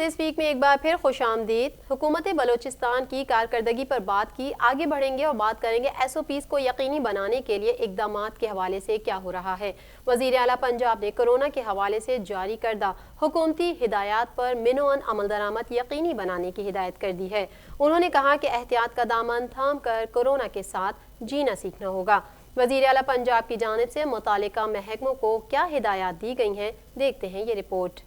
This week में एक बार फिर खुशामदीद। हुकूमत बलोचिस्तान की कारकर्दगी पर बात की, आगे बढ़ेंगे और बात करेंगे SOPs को यकीनी बनाने के लिए इकदामात के हवाले से क्या हो रहा है। वज़ीर आला पंजाब ने कोरोना के हवाले से जारी करदा हुकूमती हिदायत पर मिनोअन अमल दरामद यकीनी बनाने की हिदायत कर दी है। उन्होंने कहा कि एहतियात का दामन थाम कर कोरोना के साथ जीना सीखना होगा। वज़ीर आला पंजाब की जानिब से मुतालिका महकमों को क्या हिदायत दी गई हैं, देखते हैं ये रिपोर्ट।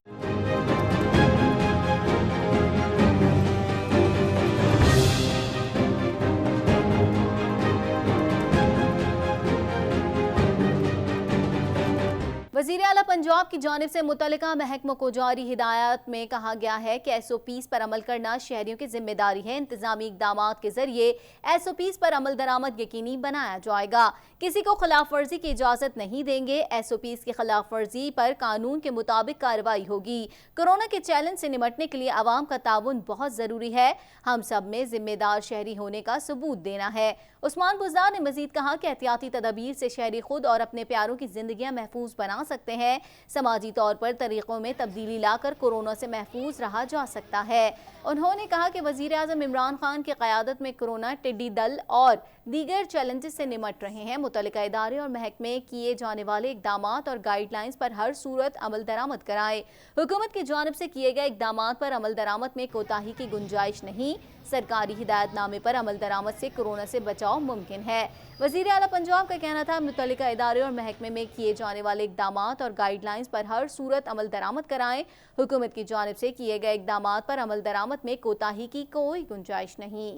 वज़ीर आला पंजाब की जानिब से मुतल्लिका महकमों को जारी हिदायत में कहा गया है कि SOPs पर अमल करना शहरियों की जिम्मेदारी है। इंतजामी इकदामात के जरिए SOPs पर अमल दरामद यकीनी बनाया जाएगा। किसी को खिलाफ वर्जी की इजाज़त नहीं देंगे। SOPs की खिलाफ वर्जी पर कानून के मुताबिक कार्रवाई होगी। कोरोना के चैलेंज से निपटने के लिए आवाम का ताउन बहुत ज़रूरी है। हम सब में जिम्मेदार शहरी होने का सबूत देना है। उस्मान बुज़दार ने मजीद कहा कि एहतियाती तदबीर से शहरी खुद और अपने प्यारों की जिंदगियां महफूज बना सकते हैं। समाजी तौर पर तरीक़ों में तब्दीली लाकर कोरोना से महफूज रहा जा सकता है। उन्होंने कहा कि वज़ीर आज़म इमरान खान की क़यादत में कोरोना, टिड्डी दल और दीगर चैलेंजेस से निमट रहे हैं। मुतल्लिका इदारे और महकमे किए जाने वाले इकदामात और गाइडलाइंस पर हर सूरत अमल दरामद कराए। हुकूमत की जानिब से किए गए इकदामात पर अमल दरामद में कोताही की गुंजाइश नहीं। सरकारी हिदायतनामे पर अमल दरामद से कोरोना से बचाव मुमकिन है। वज़ीर आला पंजाब का कहना था, मुतल्लिका इदारे और महकमे में किए जाने वाले इकदामात और गाइडलाइंस पर हर सूरत अमल दरामद कराएं। हुकूमत की जानिब से किए गए इकदामात पर अमल दरामद में कोताही की कोई गुंजाइश नहीं।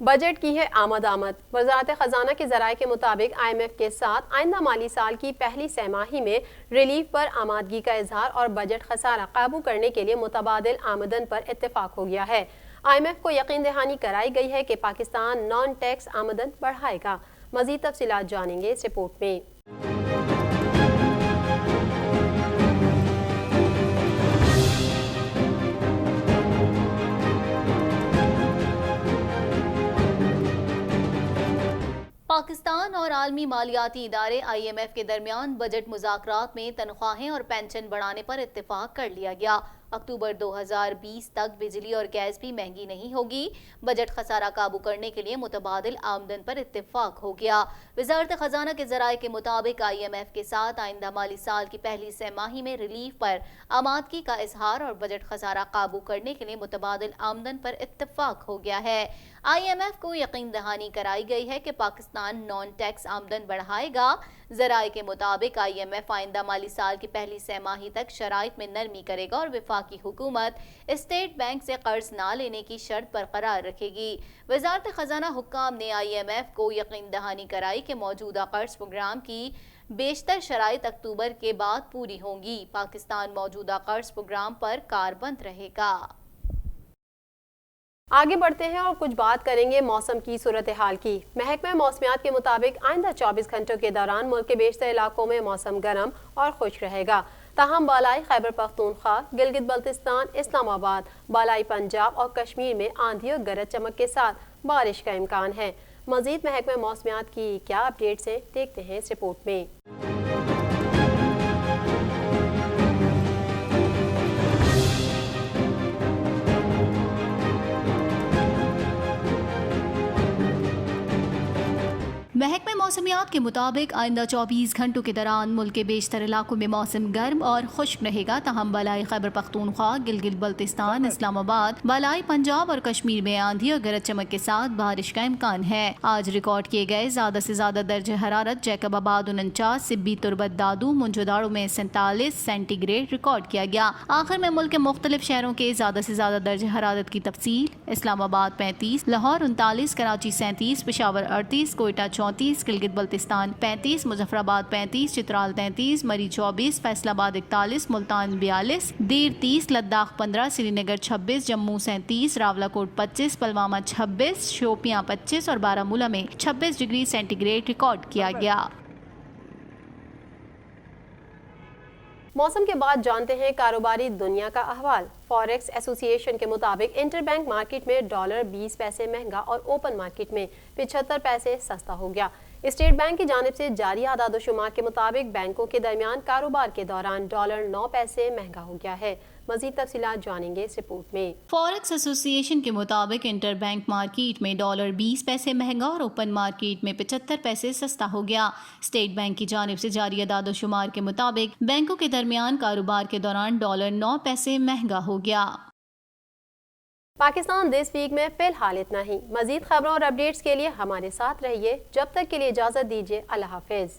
बजट की है आमद। वज़ारत ख़जाना के ज़राए के मुताबिक IMF के साथ आइंदा माली साल की पहली सहमाही में रिलीफ पर आमादगी का इजहार और बजट खसारा काबू करने के लिए मुतबादिल आमदन पर इत्तेफाक हो गया है। IMF को यकीन दहानी कराई गई है कि पाकिस्तान नॉन टैक्स आमदन बढ़ाएगा। मज़ीद तफसीलात जानेंगे इस रिपोर्ट में। पाकिस्तान और आलमी मालियाती इदारे IMF के दरमियान बजट मुज़ाकरात में तनख्वाहें और पेंशन बढ़ाने पर इत्तेफाक कर लिया गया। अक्टूबर 2020 तक बिजली और गैस भी महंगी नहीं होगी। बजट खसारा काबू करने के लिए मुतबादिल आमदन पर इत्तेफाक हो गया। वज़ारत ख़जाना के ज़राए के मुताबिक IMF के साथ आइंदा माली साल की पहली सहमाही में रिलीफ पर आमादगी का इजहार और बजट खसारा काबू करने के लिए मुतबादिल आमदन पर इत्तेफाक हो गया है। IMF को यकीन दहानी कराई गई है कि पाकिस्तान नॉन टैक्स आमदन बढ़ाएगा। ज़राए के मुताबिक IMF आइंदा माली साल की पहली सहमाही तक शराइत में नरमी करेगा और वफाकी हुकूमत स्टेट बैंक से कर्ज ना लेने की शर्त बरकरार रखेगी। वज़ारत ख़जाना हुक्काम ने IMF को यकीन दहानी कराई कि मौजूदा कर्ज प्रोग्राम की बेशतर शराइत अक्टूबर के बाद पूरी होंगी। पाकिस्तान मौजूदा कर्ज प्रोग्राम पर कारबंद रहेगा। आगे बढ़ते हैं और कुछ बात करेंगे मौसम की सूरत हाल की। महकमा मौसमियात के मुताबिक आइंदा 24 घंटों के दौरान मुल्क के बेशतर इलाकों में मौसम गर्म और खुश्क रहेगा। ताहम बालाई खैबर पख्तूनख्वा, गिलगित बल्तिस्तान, इस्लामाबाद, बालाई पंजाब और कश्मीर में आंधी और गरज चमक के साथ बारिश का इम्कान है। मजीद महकमा मौसमियात की क्या अपडेट्स हैं, देखते हैं इस रिपोर्ट में। महकमे मौसमियात के मुताबिक आइंदा 24 घंटों के दौरान मुल्क के बेशतर इलाकों में मौसम गर्म और खुश्क रहेगा। तहम बालाई खैबर पख्तूनख्वा, गिलगित बल्तिस्तान, इस्लामाबाद, बालाई पंजाब और कश्मीर में आंधी और गरज चमक के साथ बारिश का इम्कान है। आज रिकॉर्ड किए गए ज्यादा से ज्यादा दर्ज हरारत जैकबाबाद 49, सिब्बी तुरबत दादू, मुंजोदाड़ो में 47 सेंटीग्रेड रिकॉर्ड किया गया। आखिर में मुल्क के मुख्तलिफ शहरों के ज्यादा से ज्यादा दर्ज हरारत की तफसील। इस्लामाबाद 35, लाहौर 39, कराची 37, पेशावर 38, कोयटा 34, गिलगित बल्तिस्तान 35, मुजफ्फराबाद 35, चित्राल 33, मरी 24, फैसलाबाद 41, मुल्तान 42, दीर 30, लद्दाख 15, श्रीनगर 26, जम्मू 37, रावलाकोट 25, पलवामा 26, शोपियां 25 और बारामूला में 26 डिग्री सेंटीग्रेड रिकॉर्ड किया गया। मौसम के बाद जानते हैं कारोबारी दुनिया का अहवाल। फॉरेक्स एसोसिएशन के मुताबिक इंटरबैंक मार्केट में डॉलर 20 पैसे महंगा और ओपन मार्केट में 75 पैसे सस्ता हो गया। स्टेट बैंक की जानिब से जारी आदाद-ओ-शुमार के मुताबिक बैंकों के दरमियान कारोबार के दौरान डॉलर 9 पैसे महंगा हो गया है। मजीद तफसीलात जानेंगे इस रिपोर्ट में। फॉरेक्स एसोसिएशन के मुताबिक इंटर बैंक मार्केट में डॉलर 20 पैसे महंगा और ओपन मार्केट में 75 पैसे सस्ता हो गया। स्टेट बैंक की जानिब से जारी अदाद-ओ-शुमार के मुताबिक बैंकों के दरमियान कारोबार के दौरान डॉलर 9 पैसे महंगा हो गया। पाकिस्तान दिस वीक में फिलहाल इतना ही। मजीद खबरों और अपडेट्स के लिए हमारे साथ रहिए। जब तक के लिए इजाज़त दीजिए। अल्लाह हाफिज।